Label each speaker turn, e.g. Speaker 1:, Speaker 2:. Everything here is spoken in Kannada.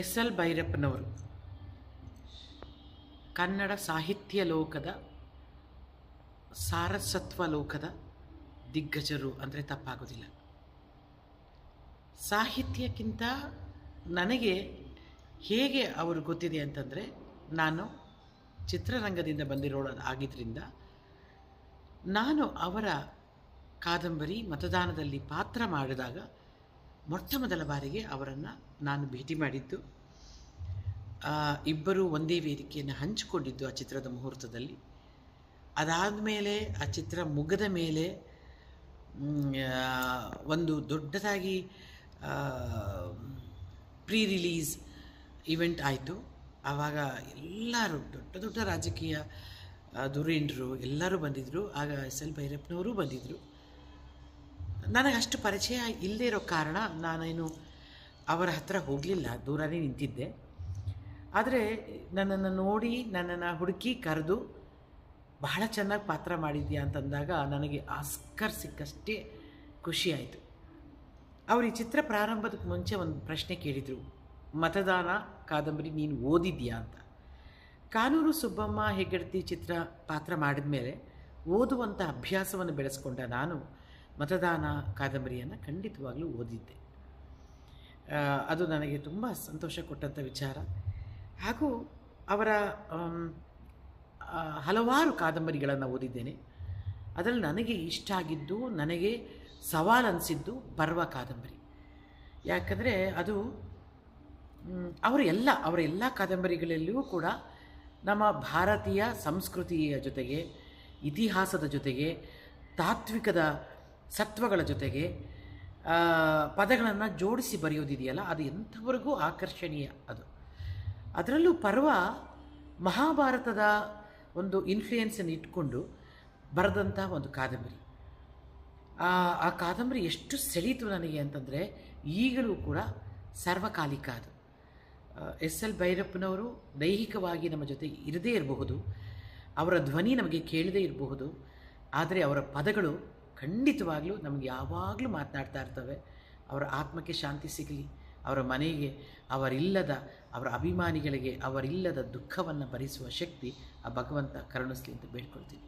Speaker 1: ಎಸ್ ಎಲ್ ಭೈರಪ್ಪನವರು ಕನ್ನಡ ಸಾಹಿತ್ಯ ಲೋಕದ ಸಾರಸತ್ವ ಲೋಕದ ದಿಗ್ಗಜರು ಅಂದರೆ ತಪ್ಪಾಗೋದಿಲ್ಲ. ಸಾಹಿತ್ಯಕ್ಕಿಂತ ನನಗೆ ಹೇಗೆ ಅವರು ಗೊತ್ತಿದೆ ಅಂತಂದರೆ, ನಾನು ಚಿತ್ರರಂಗದಿಂದ ಬಂದಿರೋಳು ಆಗಿದ್ದರಿಂದ ನಾನು ಅವರ ಕಾದಂಬರಿ ಮತದಾನದಲ್ಲಿ ಪಾತ್ರ ಮಾಡಿದಾಗ ಮೊಟ್ಟ ಮೊದಲ ಬಾರಿಗೆ ಅವರನ್ನು ನಾನು ಭೇಟಿ ಮಾಡಿದ್ದು. ಇಬ್ಬರು ಒಂದೇ ವೇದಿಕೆಯನ್ನು ಹಂಚಿಕೊಂಡಿದ್ದು ಆ ಚಿತ್ರದ ಮುಹೂರ್ತದಲ್ಲಿ. ಅದಾದ ಮೇಲೆ ಆ ಚಿತ್ರ ಮುಗಿದ ಮೇಲೆ ಒಂದು ದೊಡ್ಡದಾಗಿ ಪ್ರೀ ರಿಲೀಸ್ ಇವೆಂಟ್ ಆಯಿತು. ಆವಾಗ ಎಲ್ಲರೂ ದೊಡ್ಡ ದೊಡ್ಡ ರಾಜಕೀಯ ಧುರೀಣರು ಎಲ್ಲರೂ ಬಂದಿದ್ದರು. ಆಗ ಎಸ್ ಎಲ್ ಭೈರಪ್ಪನವರು ಬಂದಿದ್ದರು. ನನಗೆ ಅಷ್ಟು ಪರಿಚಯ ಇಲ್ಲದೇ ಇರೋ ಕಾರಣ ನಾನೇನು ಅವರ ಹತ್ರ ಹೋಗಲಿಲ್ಲ, ದೂರನೇ ನಿಂತಿದ್ದೆ. ಆದರೆ ನನ್ನನ್ನು ನೋಡಿ ನನ್ನನ್ನು ಹುಡುಕಿ ಕರೆದು ಬಹಳ ಚೆನ್ನಾಗಿ ಪಾತ್ರ ಮಾಡಿದ್ಯಾ ಅಂತಂದಾಗ ನನಗೆ ಆಸ್ಕರ್ ಸಿಕ್ಕಷ್ಟೇ ಖುಷಿಯಾಯಿತು. ಅವರು ಈ ಚಿತ್ರ ಪ್ರಾರಂಭದಕ್ಕೆ ಮುಂಚೆ ಒಂದು ಪ್ರಶ್ನೆ ಕೇಳಿದರು, ಮತದಾನ ಕಾದಂಬರಿ ನೀನು ಓದಿದ್ಯಾ ಅಂತ. ಕಾನೂರು ಸುಬ್ಬಮ್ಮ ಹೆಗ್ಗಡತಿ ಚಿತ್ರ ಪಾತ್ರ ಮಾಡಿದ ಮೇಲೆ ಓದುವಂಥ ಅಭ್ಯಾಸವನ್ನು ಬೆಳೆಸ್ಕೊಂಡ ನಾನು ಮತದಾನ ಕಾದಂಬರಿಯನ್ನು ಖಂಡಿತವಾಗಲೂ ಓದಿದ್ದೆ. ಅದು ನನಗೆ ತುಂಬ ಸಂತೋಷ ಕೊಟ್ಟಂಥ ವಿಚಾರ. ಹಾಗೂ ಅವರ ಹಲವಾರು ಕಾದಂಬರಿಗಳನ್ನು ಓದಿದ್ದೇನೆ. ಅದರಲ್ಲಿ ನನಗೆ ಇಷ್ಟ ಆಗಿದ್ದು, ನನಗೆ ಸವಾಲು ಅನಿಸಿದ್ದು ಪರ್ವ ಕಾದಂಬರಿ. ಯಾಕಂದರೆ ಅದು ಅವರ ಎಲ್ಲ ಕಾದಂಬರಿಗಳಲ್ಲಿಯೂ ಕೂಡ ನಮ್ಮ ಭಾರತೀಯ ಸಂಸ್ಕೃತಿಯ ಜೊತೆಗೆ, ಇತಿಹಾಸದ ಜೊತೆಗೆ, ತಾತ್ವಿಕದ ಸತ್ವಗಳ ಜೊತೆಗೆ ಪದಗಳನ್ನು ಜೋಡಿಸಿ ಬರೆಯೋದಿದೆಯಲ್ಲ, ಅದು ಎಂಥವರೆಗೂ ಆಕರ್ಷಣೀಯ. ಅದರಲ್ಲೂ ಪರ್ವ ಮಹಾಭಾರತದ ಒಂದು ಇನ್ಫ್ಲೂಯೆನ್ಸನ್ನು ಇಟ್ಕೊಂಡು ಬರೆದಂಥ ಒಂದು ಕಾದಂಬರಿ. ಆ ಕಾದಂಬರಿ ಎಷ್ಟು ಸೆಳೀತು ನನಗೆ ಅಂತಂದರೆ ಈಗಲೂ ಕೂಡ ಸರ್ವಕಾಲಿಕ. ಅದು ಎಸ್ ಎಲ್ ಭೈರಪ್ಪನವರು ದೈಹಿಕವಾಗಿ ನಮ್ಮ ಜೊತೆ ಇರದೇ ಇರಬಹುದು, ಅವರ ಧ್ವನಿ ನಮಗೆ ಕೇಳದೇ ಇರಬಹುದು, ಆದರೆ ಅವರ ಪದಗಳು ಖಂಡಿತವಾಗಲೂ ನಮಗೆ ಯಾವಾಗಲೂ ಮಾತನಾಡ್ತಾ ಇರ್ತವೆ. ಅವರ ಆತ್ಮಕ್ಕೆ ಶಾಂತಿ ಸಿಗಲಿ, ಅವರ ಮನೆಗೆ, ಅವರ ಅಭಿಮಾನಿಗಳಿಗೆ ಅವರಿಲ್ಲದ ದುಃಖವನ್ನು ಭರಿಸುವ ಶಕ್ತಿ ಆ ಭಗವಂತ ಕರುಣಿಸಲಿ ಅಂತ ಬೇಡ್ಕೊಳ್ತೀನಿ.